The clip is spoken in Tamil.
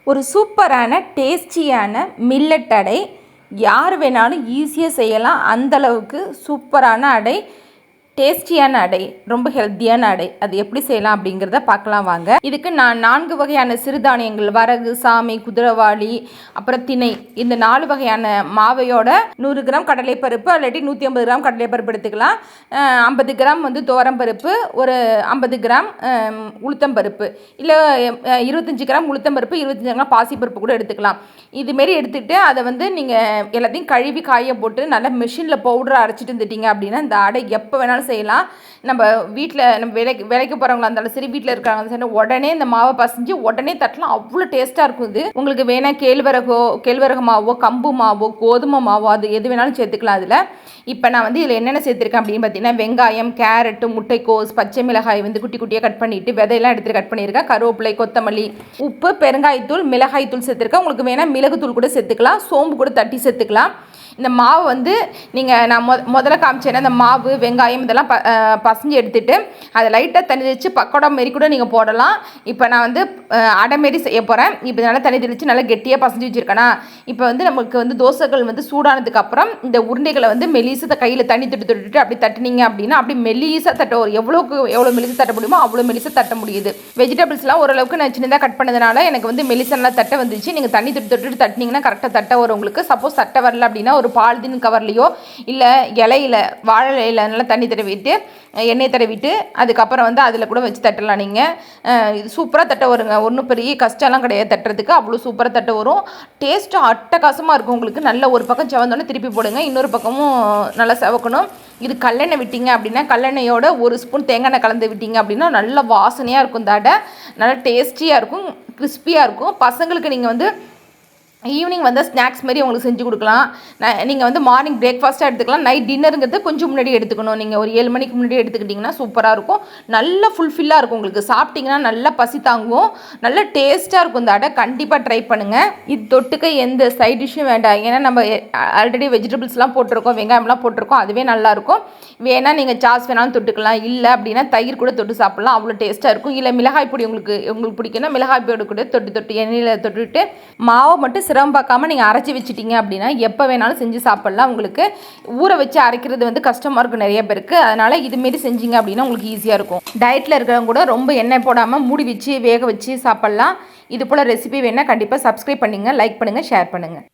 ஒரு சூப்பரான டேஸ்டியான மில்லட் அடை. யார் வேணாலும் ஈஸியாக செய்யலாம். அந்தளவுக்கு சூப்பரான அடை, டேஸ்டியான அடை, ரொம்ப ஹெல்த்தியான அடை. அது எப்படி செய்யலாம் அப்படிங்கிறத பார்க்கலாம் வாங்க. இதுக்கு நான் 4 வகையான சிறுதானியங்கள், வரகு, சாமை, குதிரைவாளி, அப்புறம் திணை, இந்த 4 வகையான மாவையோட 100 கிராம் கடலைப்பருப்பு இல்லாட்டி 150 கிராம் கடலைப்பருப்பு எடுத்துக்கலாம். 50 கிராம் வந்து துவரம்பருப்பு, ஒரு 50 கிராம் உளுத்தம்பருப்பு, இல்லை 25 கிராம் உளுத்தம்பருப்பு, 25 கிராம் பாசிப்பருப்பு கூட எடுத்துக்கலாம். இதுமாரி எடுத்துக்கிட்டு அதை வந்து நீங்கள் எல்லாத்தையும் கழுவி காய போட்டு நல்லா மிஷினில் பவுடரை அரைச்சிட்டு வந்துட்டீங்க அப்படின்னா இந்த அடை எப்போ வேணாலும் செய்யலாம். நம்ம வீட்டில் நம்ம வேலைக்கு போகிறவங்களா இருந்தாலும் சரி, வீட்டில் இருக்கிறவங்க சரி, உடனே இந்த மாவை பசைஞ்சு உடனே தட்டலாம். அவ்வளோ டேஸ்ட்டாக இருக்கும். இது உங்களுக்கு வேணால் கேழ்வரகு மாவோ, கம்பு மாவோ, கோதுமை மாவோ, அது எது வேணாலும் சேர்த்துக்கலாம். அதில் இப்போ நான் வந்து இதில் என்னென்ன சேர்த்துருக்கேன் அப்படின்னு பார்த்தீங்கன்னா, வெங்காயம், கேரட்டு, முட்டைக்கோஸ், பச்சை மிளகாய் வந்து குட்டி குட்டியாக கட் பண்ணிவிட்டு விதையெல்லாம் எடுத்துகிட்டு கட் பண்ணியிருக்கேன், கருவேப்பிலை, கொத்தமல்லி, உப்பு, பெருங்காயத்தூள், மிளகாய்த்தூள் சேர்த்துருக்கேன். உங்களுக்கு வேணால் மிளகுத்தூள் கூட சேர்த்துக்கலாம், சோம்பு கூட தட்டி சேர்த்துக்கலாம். இந்த மாவு வந்து நீங்கள் நான் முதல்ல காமிச்சேன்னா இந்த மாவு, வெங்காயம் இதெல்லாம் பசைஞ்சு எடுத்துகிட்டு அதை லைட்டாக தண்ணி தெளித்து பக்கோடா மாரி கூட நீங்கள் போடலாம். இப்போ நான் வந்து அடை மாரி செய்ய போகிறேன். இப்போ நல்லா தண்ணி தெளித்து நல்லா கெட்டியாக பசைஞ்சு வச்சுருக்கேனா, இப்போ வந்து நமக்கு வந்து தோசைகள் வந்து சூடானதுக்கப்புறம் இந்த உருண்டைகளை வந்து மெலிசாக கையில் தண்ணி தொட்டுட்டு அப்படி தட்டினீங்க அப்படின்னா அப்படி மெலிசாக தட்ட வரும். எவ்வளோ மெலிசாக தட்ட முடியுமோ அவ்வளோ மெலிசாக தட்ட முடியுது. வெஜிடபிள்ஸ்லாம் ஓரளவுக்கு நான் சின்னதாக கட் பண்ணதுனால எனக்கு வந்து மெலிசாலாம் தட்ட வந்துச்சு. நீங்கள் தண்ணி தொட்டுட்டு தட்டினீங்கன்னா கரெக்டாக தட்ட வரும். உங்களுக்கு சப்போஸ் தட்ட வரல அப்படின்னா ஒரு பாலிதீன் கவர்லையோ இல்லை இலையில, வாழை இலையில நல்லா தண்ணி தடவிட்டு எண்ணெய் தடவிட்டு அதுக்கப்புறம் வந்து அதில் கூட வச்சு தட்டலாம். நீங்கள் இது சூப்பராக தட்ட வருங்க. ஒன்றும் பெரிய கஷ்டம்லாம் கிடையாது தட்டுறதுக்கு. அவ்வளோ சூப்பராக தட்ட வரும். டேஸ்ட்டும் அட்டகாசமாக இருக்கும். உங்களுக்கு நல்ல ஒரு பக்கம் செவந்தோடனே திருப்பி போடுங்க, இன்னொரு பக்கமும் நல்லா செவக்கணும். இது கல்லெண்ணெய் விட்டீங்க அப்படின்னா, கல்லெண்ணெயோட 1 ஸ்பூன் தேங்காய் எண்ணெய் கலந்து விட்டீங்க அப்படின்னா நல்ல வாசனையாக இருக்கும். இந்த அடை நல்லா டேஸ்டியாக இருக்கும், கிறிஸ்பியாக இருக்கும். பசங்களுக்கு நீங்கள் வந்து ஈவினிங் வந்து ஸ்நாக்ஸ் மாதிரி உங்களுக்கு செஞ்சு கொடுக்கலாம். நீங்கள் வந்து மார்னிங் பிரேக்ஃபாஸ்ட்டாக எடுத்துக்கலாம். நைட் டின்னருங்கிறது கொஞ்சம் முன்னாடி எடுத்துக்கணும். நீங்கள் ஒரு 7 மணிக்கு முன்னாடி எடுத்துக்கிட்டிங்கன்னா சூப்பராக இருக்கும். நல்ல ஃபுல்ஃபில்லாக இருக்கும். உங்களுக்கு சாப்பிட்டிங்கன்னா நல்லா பசி தாங்குவோம். நல்ல டேஸ்ட்டாக இருக்கும். இந்த அடை கண்டிப்பாக ட்ரை பண்ணுங்கள். இது தொட்டுக்க எந்த சைட் டிஷ்ஷும் வேண்டாம். ஏன்னா நம்ம ஆல்ரெடி வெஜிடபிள்ஸ்லாம் போட்டிருக்கோம், வெங்காயம்லாம் போட்டிருக்கோம். அதுவே நல்லாயிருக்கும். வேணால் நீங்கள் சாஸ் வேணாலும் தொட்டுக்கலாம். இல்லை அப்படின்னா தயிர் கூட தொட்டு சாப்பிட்லாம். அவ்வளோ டேஸ்ட்டாக இருக்கும். இல்லை மிளகாய் பொடி உங்களுக்கு பிடிக்குன்னா மிளகாய் பொடி கூட தொட்டு எண்ணெயில் தொட்டுட்டு மாவை மட்டும் சிரமம் பார்க்காம நீங்கள் அரைச்சி வச்சுட்டீங்க அப்படின்னா எப்போ வேணாலும் செஞ்சு சாப்பிட்லாம். உங்களுக்கு ஊற வச்சு அரைக்கிறது வந்து கஷ்டமாக இருக்கும் நிறைய பேருக்கு. அதனால் இதுமாரி செஞ்சீங்க அப்படின்னா உங்களுக்கு ஈஸியாக இருக்கும். டயட்டில் இருக்கிறவங்க கூட ரொம்ப எண்ணெய் போடாமல் மூடி வச்சு வேக வச்சு சாப்பிட்லாம். இது போல் ரெசிபி வேணால் கண்டிப்பாக சப்ஸ்கிரைப் பண்ணுங்கள், லைக் பண்ணுங்கள், ஷேர் பண்ணுங்கள்.